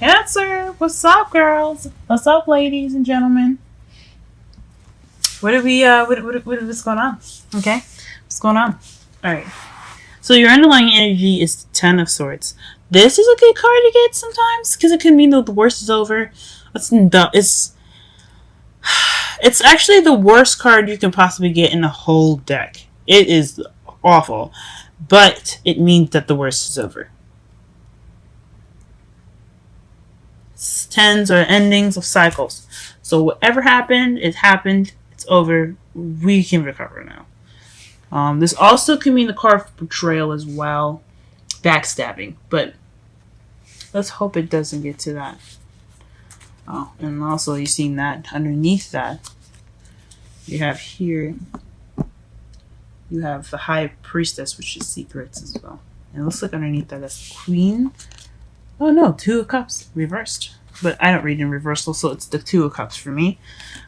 Cancer, what's up, girls? What's up, ladies and gentlemen? What's going on? Okay, what's going on? All right. So your underlying energy is the Ten of Swords. This is a good card to get sometimes because it can mean that the worst is over. It's actually the worst card you can possibly get in the whole deck. It is awful, but it means that the worst is over. Tens are endings of cycles. So whatever happened, it happened. It's over. We can recover now. This also can mean the card for betrayal as well. Backstabbing. But let's hope it doesn't get to that. Oh, and also you've seen that underneath that. You have here. You have the High Priestess, which is secrets as well. And it looks like underneath that, that's Queen. Oh no, Two of Cups reversed. But I don't read in reversal, so it's the Two of Cups for me.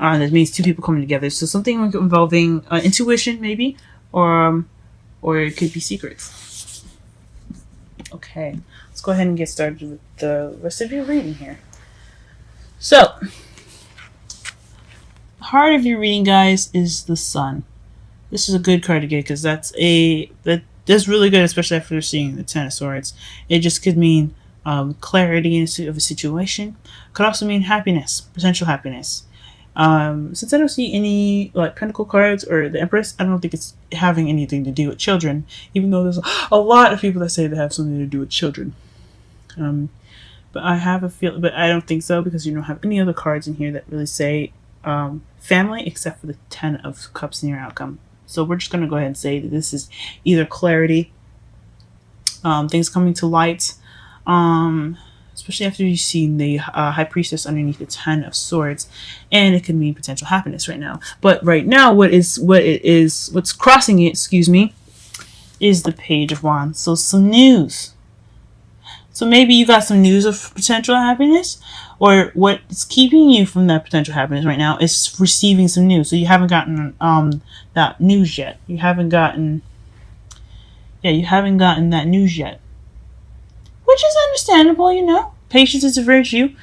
That means two people coming together. So something involving intuition, maybe, or it could be secrets. Okay, let's go ahead and get started with the rest of your reading here. So, the heart of your reading, guys, is the Sun. This is a good card to get because that's really good, especially after seeing the Ten of Swords. It just could mean clarity of a situation. Could also mean happiness, potential happiness. Since I don't see any like Pentacle cards or the Empress, I don't think it's having anything to do with children, even though there's a lot of people that say they have something to do with children. But I have a feel, but I don't think so because you don't have any other cards in here that really say family except for the Ten of Cups in your outcome. So we're just going to go ahead and say that this is either clarity, things coming to light, especially after you've seen the High Priestess underneath the Ten of Swords, and it could mean potential happiness right now. But right now, what's crossing it, is the Page of Wands. So some news. So maybe you got some news of potential happiness, or what's keeping you from that potential happiness right now is receiving some news. So you haven't gotten that news yet. You haven't gotten that news yet. Which is understandable, Patience is a virtue.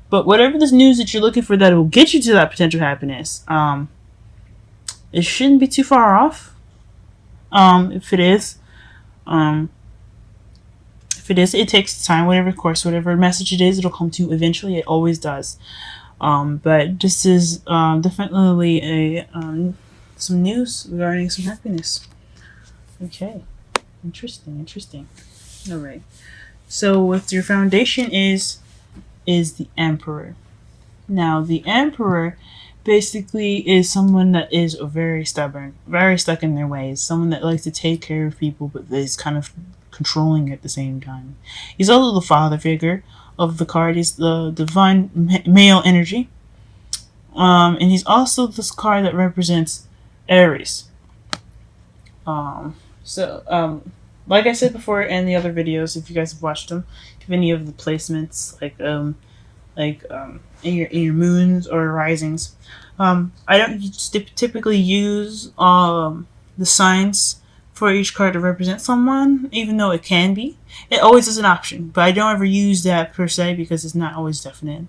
But whatever this news that you're looking for that will get you to that potential happiness, it shouldn't be too far off. If it is, it takes time. Whatever message it is, it'll come to you eventually. It always does. But this is definitely some news regarding some happiness. Okay, interesting. All right. So what your foundation is the Emperor. Now, the Emperor basically is someone that is very stubborn, very stuck in their ways, someone that likes to take care of people, but is kind of controlling at the same time. He's also the father figure of the card. He's the divine male energy. And he's also this card that represents Aries. Like I said before in the other videos, if you guys have watched them, if any of the placements, in your moons or risings, I don't typically use the signs for each card to represent someone, even though it can be. It always is an option, but I don't ever use that per se because it's not always definite.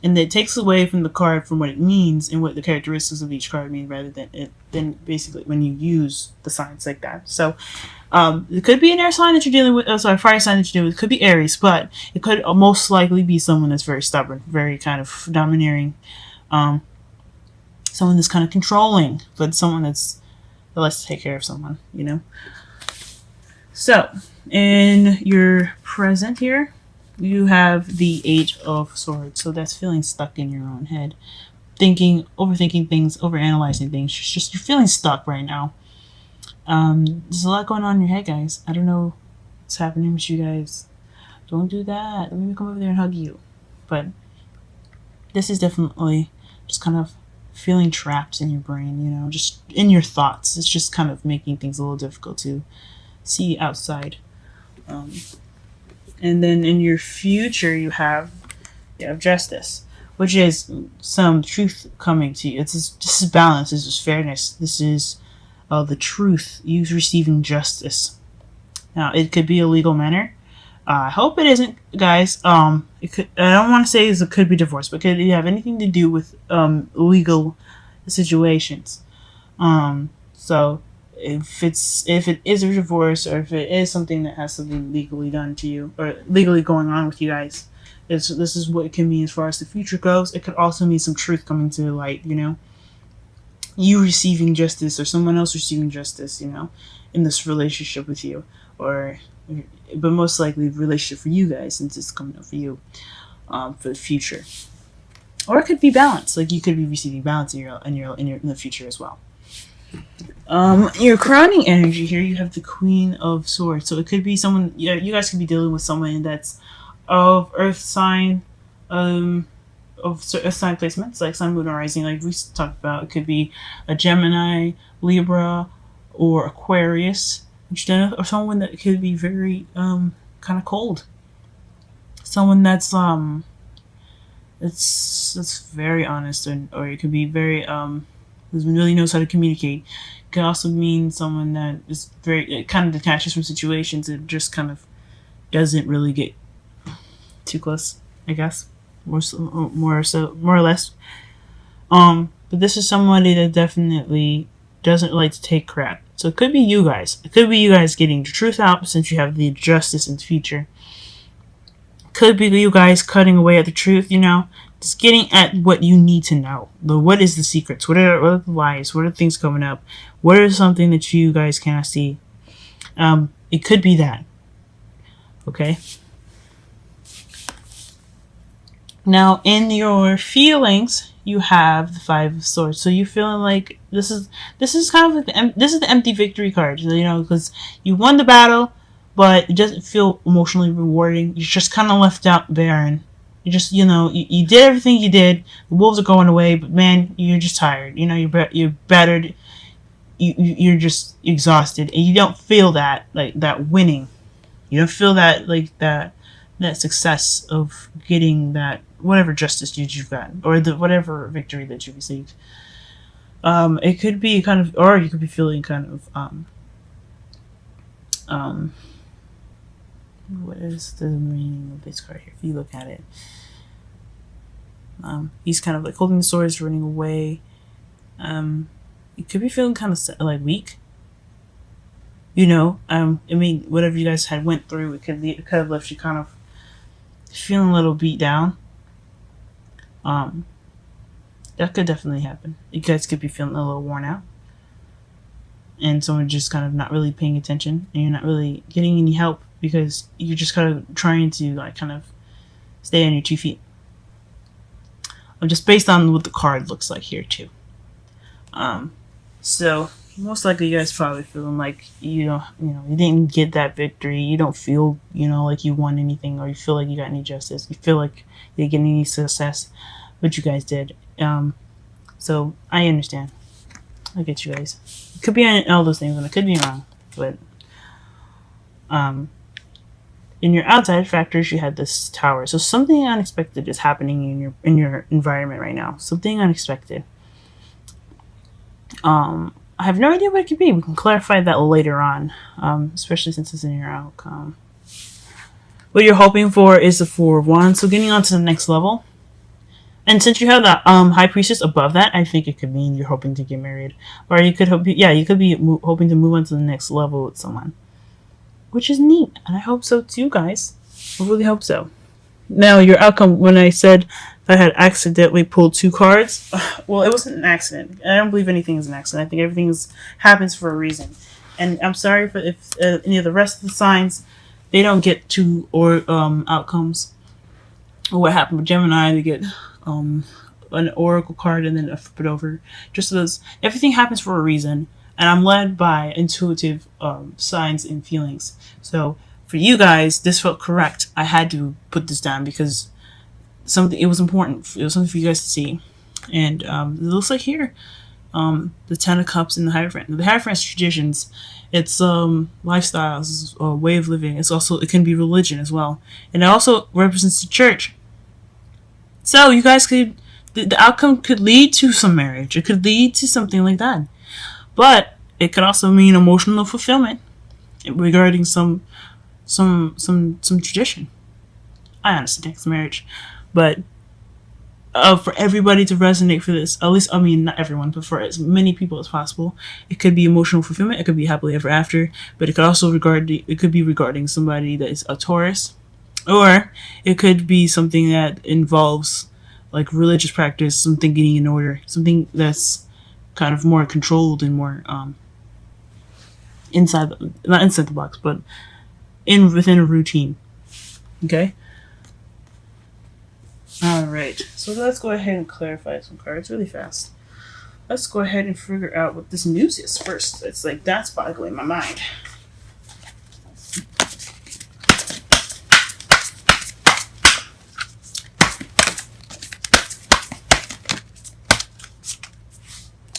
And it takes away from the card from what it means and what the characteristics of each card mean rather than basically when you use the signs like that. So it could be an air sign that you're dealing with, fire sign that you're dealing with. It could be Aries, but it could most likely be someone that's very stubborn, very kind of domineering, someone that's kind of controlling, but someone that likes to take care of someone, So, in your present here, you have the Eight of Swords. So that's feeling stuck in your own head. Overthinking things, overanalyzing things. You're feeling stuck right now. There's a lot going on in your head, guys. I don't know what's happening with you guys. Don't do that. Let me come over there and hug you. But this is definitely just kind of feeling trapped in your brain, just in your thoughts. It's just kind of making things a little difficult to see outside. And then in your future, you have justice, which is some truth coming to you. This is balance. This is fairness. This is the truth. You receiving justice. Now, it could be a legal manner. I hope it isn't, guys. It could. I don't want to say it could be divorce, but could it have anything to do with legal situations? So if it is a divorce, or if it is something that has something legally done to you, or legally going on with you guys, this is what it can mean as far as the future goes. It could also mean some truth coming to light. You receiving justice, or someone else receiving justice. In this relationship with you, but most likely relationship for you guys, since it's coming up for you, for the future. Or it could be balance, like you could be receiving balance in the future as well. Your crowning energy here, you have the Queen of Swords, so it could be someone. You guys could be dealing with someone that's of Earth sign, of Earth sign placements, like Sun, Moon, or Rising, like we talked about. It could be a Gemini, Libra, or Aquarius, or someone that could be very kind of cold. Someone that's very honest, or it could be very who really knows how to communicate. It could also mean someone that is it kind of detaches from situations. It just kind of doesn't really get too close, I guess, more or less. But this is somebody that definitely doesn't like to take crap. So it could be you guys. It could be you guys getting the truth out, since you have the justice in the future. Could be you guys cutting away at the truth, just getting at what you need to know. What is the secrets? What are the lies? What are things coming up? What is something that you guys cannot see? It could be that. Okay. Now, in your feelings, you have the Five of Swords. So you're feeling like this is kind of like this is the empty victory card, because you won the battle, but it doesn't feel emotionally rewarding. You're just kind of left out barren. You just, you did everything you did. The wolves are going away, but man, you're just tired. You're battered. You're just exhausted, and you don't feel that that winning. You don't feel that that success of getting that whatever justice you've gotten, or the whatever victory that you received. It could be kind of, or you could be feeling kind of what is the meaning of this card here? If you look at it, he's kind of like holding the swords, running away. You could be feeling kind of like weak. Whatever you guys had went through, it could have left you kind of feeling a little beat down. That could definitely happen. You guys could be feeling a little worn out, and someone just kind of not really paying attention, and you're not really getting any help because you're just kind of trying to kind of stay on your 2 feet. Just based on what the card looks like here too. So most likely you guys probably feeling like you didn't get that victory. You don't feel like you won anything, or you feel like you got any justice. You feel like you didn't get any success, but you guys did. So I understand. I get you guys. It could be all those things, and it could be wrong, but in your outside factors, you had this tower. So something unexpected is happening in your environment right now. Something unexpected. I have no idea what it could be. We can clarify that later on, especially since it's in your outcome. What you're hoping for is the Four of Wands. So getting on to the next level. And since you have the High Priestess above that, I think it could mean you're hoping to get married. Or you could you could be hoping to move on to the next level with someone. Which is neat. And I hope so too, guys. I really hope so. Now, your outcome, when I said I had accidentally pulled 2 cards, well, it wasn't an accident. I don't believe anything is an accident. I think everything happens for a reason. And I'm sorry for if any of the rest of the signs, they don't get 2 outcomes. Or what happened with Gemini, they get an oracle card and then I flip it over. Just those, everything happens for a reason. And I'm led by intuitive signs and feelings. So for you guys, this felt correct. I had to put this down because it was important. It was something for you guys to see. And it looks like here, the Ten of Cups and the Hierophant. The Hierophant's traditions. It's lifestyles, a way of living. It can be religion as well. And it also represents the church. So you guys could, the outcome could lead to some marriage. It could lead to something like that. But it could also mean emotional fulfillment regarding some some tradition. I honestly think it's marriage, but for everybody to resonate for this, at least, I mean, not everyone, but for as many people as possible, it could be emotional fulfillment, it could be happily ever after, but it could also it could be regarding somebody that is a Taurus, or it could be something that involves like religious practice, something getting in order, something that's kind of more controlled and more not inside the box, but within a routine. Okay. Alright, so let's go ahead and clarify some cards really fast. Let's go ahead and figure out what this news is first. It's like, that's boggling my mind.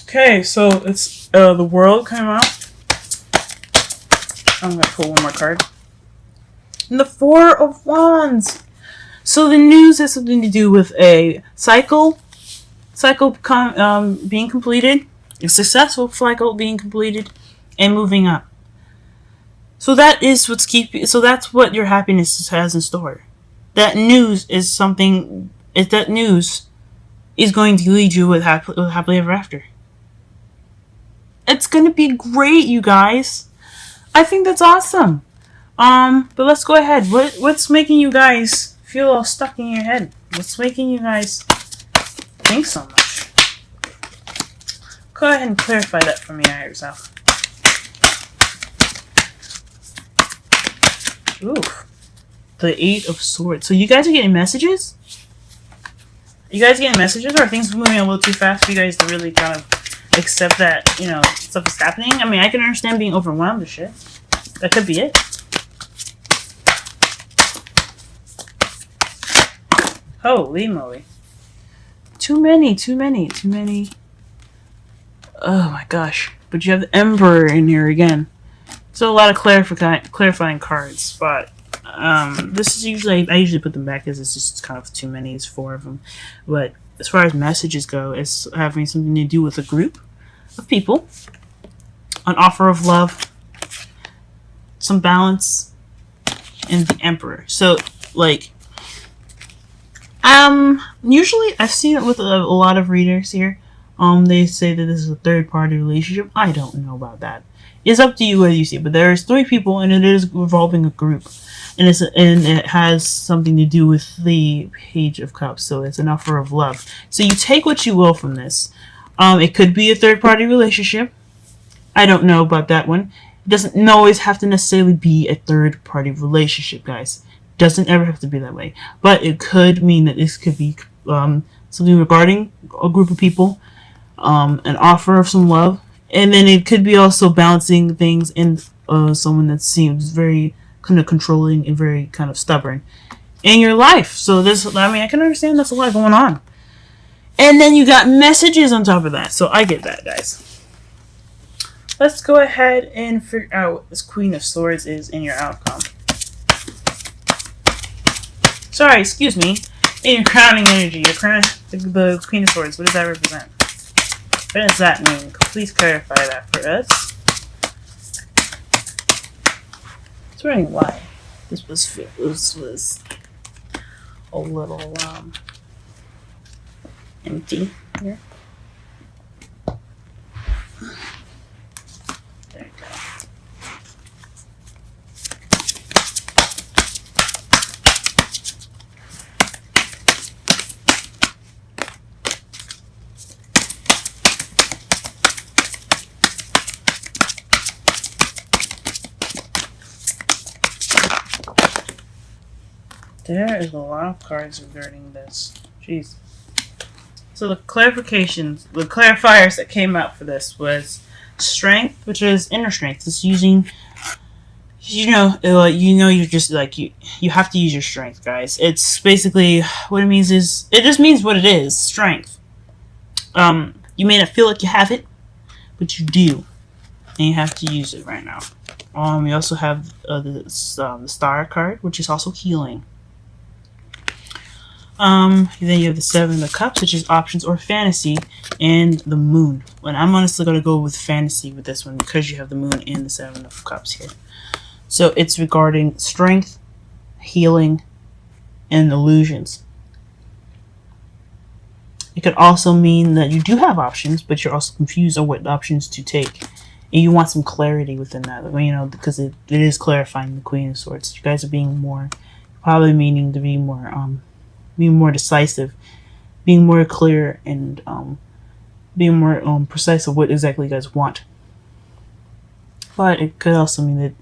Okay, so it's the world came out. I'm gonna pull one more card. And the Four of Wands. So the news has something to do with a cycle being completed, a successful cycle being completed, and moving up. So that is so that's what your happiness has in store. That news is something. That news is going to lead you with happily ever after. It's gonna be great, you guys. I think that's awesome. But let's go ahead. What's making you guys feel all stuck in your head? What's making you guys think so much? Go ahead and clarify that for me yourself. Ooh, the Eight of Swords. So you guys are getting messages? You guys getting messages, or are things moving a little too fast for you guys to really kind of accept that, you know, stuff is happening? I mean, I can understand being overwhelmed with shit. That could be it. Holy moly. Too many. Oh my gosh. But you have the Emperor in here again. So a lot of clarifying cards, but this is usually, I usually put them back because it's just kind of too many. It's 4 of them. But as far as messages go, it's having something to do with a group of people, an offer of love, some balance, and the Emperor. So, like, usually I've seen it with a lot of readers here. They say that this is a third-party relationship. I don't know about that. It's up to you whether you see it, but there's 3 people, and it is revolving a group, and it has something to do with the Page of Cups. So it's an offer of love. So you take what you will from this. It could be a third-party relationship. I don't know about that one. It doesn't always have to necessarily be a third-party relationship, guys. Doesn't ever have to be that way, but it could mean that this could be something regarding a group of people, an offer of some love, and then it could be also balancing things in someone that seems very kind of controlling and very kind of stubborn in your life. So this, I mean, I can understand that's a lot going on, and then you got messages on top of that. So I get that, guys. Let's go ahead and figure out what this Queen of Swords is in your outcome. Sorry, excuse me. In your crowning energy, the Queen of Swords, what does that represent? What does that mean? Please clarify that for us. I was wondering why this was a little empty here. There you go. There is a lot of cards regarding this. Jeez. So the clarifications, the clarifiers that came out for this was strength, which is inner strength. It's using, you're just like, you have to use your strength, guys. It's basically, what it means is, it just means what it is, strength. You may not feel like you have it, but you do. And you have to use it right now. We also have the Star card, which is also healing. Then you have the Seven of Cups, which is options or fantasy, and the Moon. And I'm honestly going to go with fantasy with this one because you have the Moon and the Seven of Cups here. So it's regarding strength, healing, and illusions. It could also mean that you do have options, but you're also confused on what options to take. And you want some clarity within that, you know, because it is clarifying the Queen of Swords. You guys are being more, probably meaning to be more decisive, being more clear, and being more precise of what exactly you guys want. But it could also mean that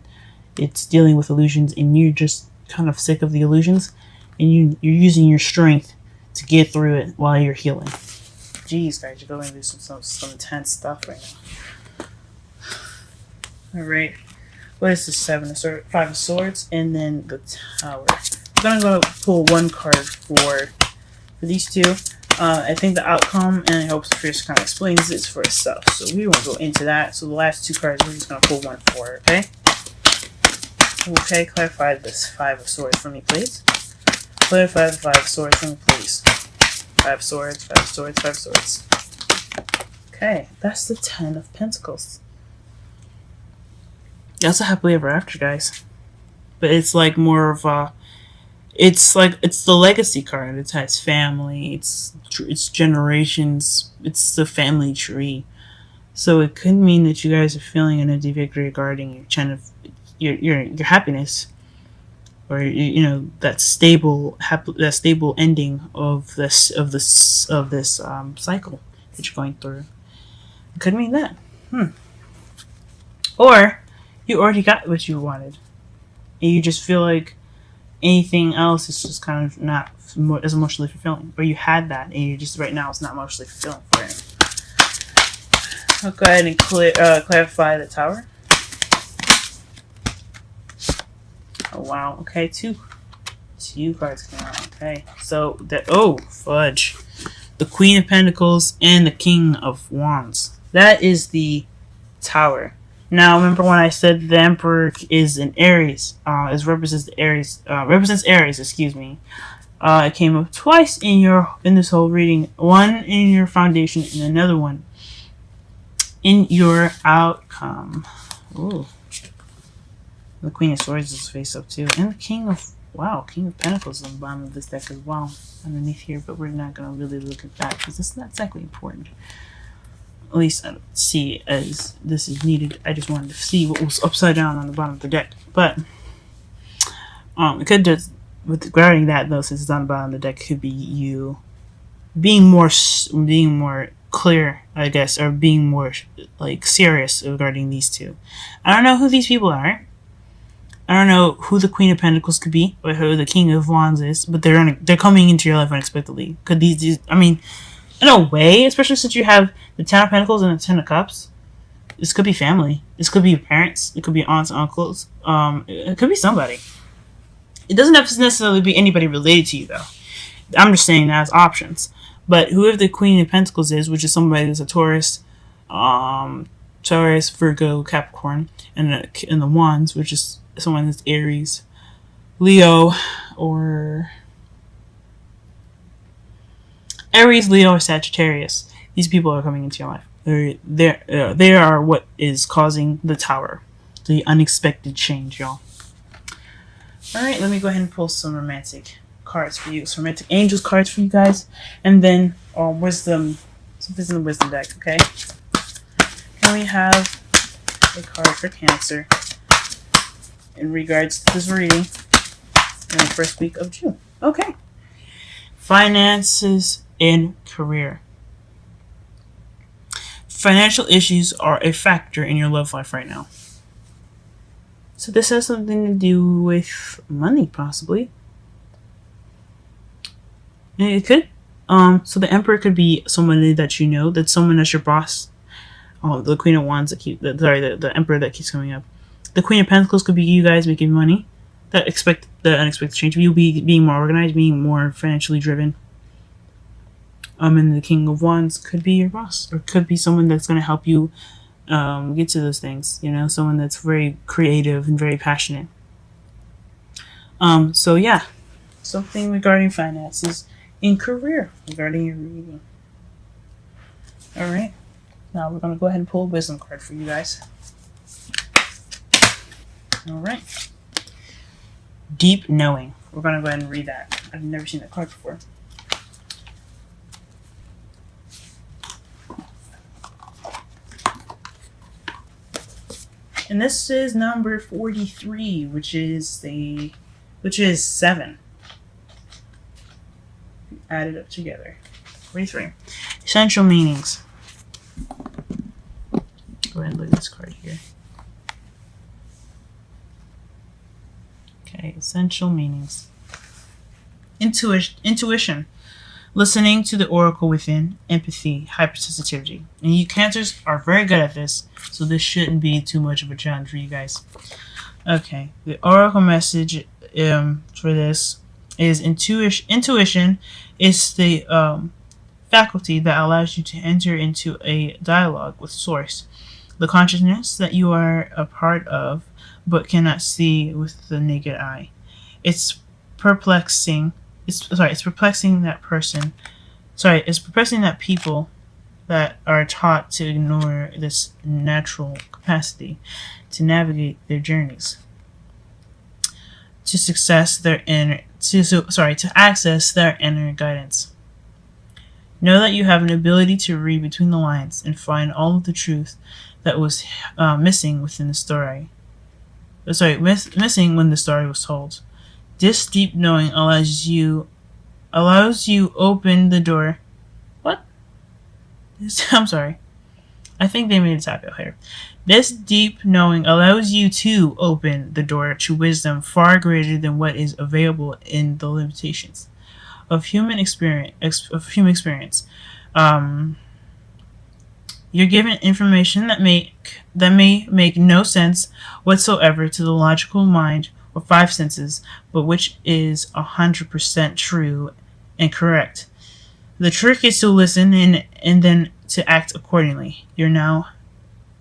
it's dealing with illusions, and you're just kind of sick of the illusions, and you're using your strength to get through it while you're healing. Jeez, guys, you're going through some intense stuff right now. All right, what is this? Five of Swords, and then the Tower. I'm gonna go pull one card for these two. I think the outcome, and I hope Sophia kind of explains this for itself. So we won't go into that. So the last two cards, we're just gonna pull one for. Okay. Okay, clarify this Five of Swords for me, please. Clarify the Five of Swords for me, please. Five of Swords, Five of Swords, Five of Swords. Okay, that's the Ten of Pentacles. That's a happily ever after, guys. But it's like more of a... It's the legacy card. It has family, it's generations, it's the family tree. So it could mean that you guys are feeling an empty victory regarding your happiness, or you know, that stable ending of this cycle that you're going through. It could mean that. Or you already got what you wanted, and you just feel like anything else is just kind of not as emotionally fulfilling, or you had that and you just right now it's not emotionally fulfilling for you. I'll go ahead and clarify the Tower. Oh wow, okay, two cards came out. Okay, so fudge, the Queen of Pentacles and the King of Wands. That is the Tower. Now, remember when I said the Emperor is in Aries, represents Aries. Excuse me. It came up twice in this whole reading. One in your foundation, and another one in your outcome. Ooh. The Queen of Swords is face up too, and the King of Pentacles is on the bottom of this deck as well, underneath here. But we're not gonna really look at that because it's not exactly important. At least I don't see as this is needed. I just wanted to see what was upside down on the bottom of the deck. But it could just, regarding that though, since it's on the bottom of the deck, could be you being more clear, I guess, or being more like serious regarding these two. I don't know who these people are. I don't know who the Queen of Pentacles could be, or who the King of Wands is, but they're coming into your life unexpectedly. Could these I mean, in a way, especially since you have the Ten of Pentacles and the Ten of Cups, this could be family. This could be your parents. It could be aunts and uncles. It could be somebody. It doesn't have to necessarily be anybody related to you, though. I'm just saying that as options. But whoever the Queen of Pentacles is, which is somebody that's a Taurus, Virgo, Capricorn, and the Wands, which is someone that's Aries, Leo, or Sagittarius. These people are coming into your life. They are what is causing the Tower, the unexpected change, y'all. All right, let me go ahead and pull some romantic cards for you, some romantic angels cards for you guys, and then wisdom. Something's in the wisdom deck. Okay. Can we have a card for Cancer in regards to this reading in the first week of June? Okay. Finances and career. Financial issues are a factor in your love life right now. So this has something to do with money, possibly. It could. So the Emperor could be someone that you know, that's someone that's your boss. The Queen of Wands the Emperor that keeps coming up. The Queen of Pentacles could be you guys making money. The unexpected change. You'll be being more organized, being more financially driven. And the King of Wands could be your boss, or could be someone that's going to help you get to those things. You know, someone that's very creative and very passionate. So yeah, something regarding finances and career regarding your reading. All right, now we're going to go ahead and pull a wisdom card for you guys. All right. Deep knowing. We're going to go ahead and read that. I've never seen that card before. And this is number 43, which is 7. Add it up together. 43. Essential meanings. Go ahead and look at this card here. Okay, essential meanings. Intuition. Listening to the oracle within. Empathy. Hypersensitivity. And you Cancers are very good at this, so this shouldn't be too much of a challenge for you guys. Okay, the oracle message for this is intuition is the faculty that allows you to enter into a dialogue with source, the consciousness that you are a part of but cannot see with the naked eye. It's perplexing that people that are taught to ignore this natural capacity to navigate their journeys to access their inner guidance. Know that you have an ability to read between the lines and find all of the truth that was missing within the story. Missing when the story was told. This deep knowing allows you open the door. What? I'm sorry. I think they made a typo here. This deep knowing allows you to open the door to wisdom far greater than what is available in the limitations of human experience. You're given information that may make no sense whatsoever to the logical mind or 5 senses, but which is 100% true and correct. The trick is to listen and then to act accordingly. You're now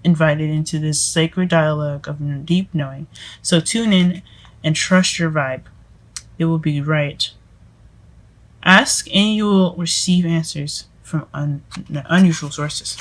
invited into this sacred dialogue of deep knowing. So tune in and trust your vibe. It will be right. Ask and you will receive answers from unusual sources.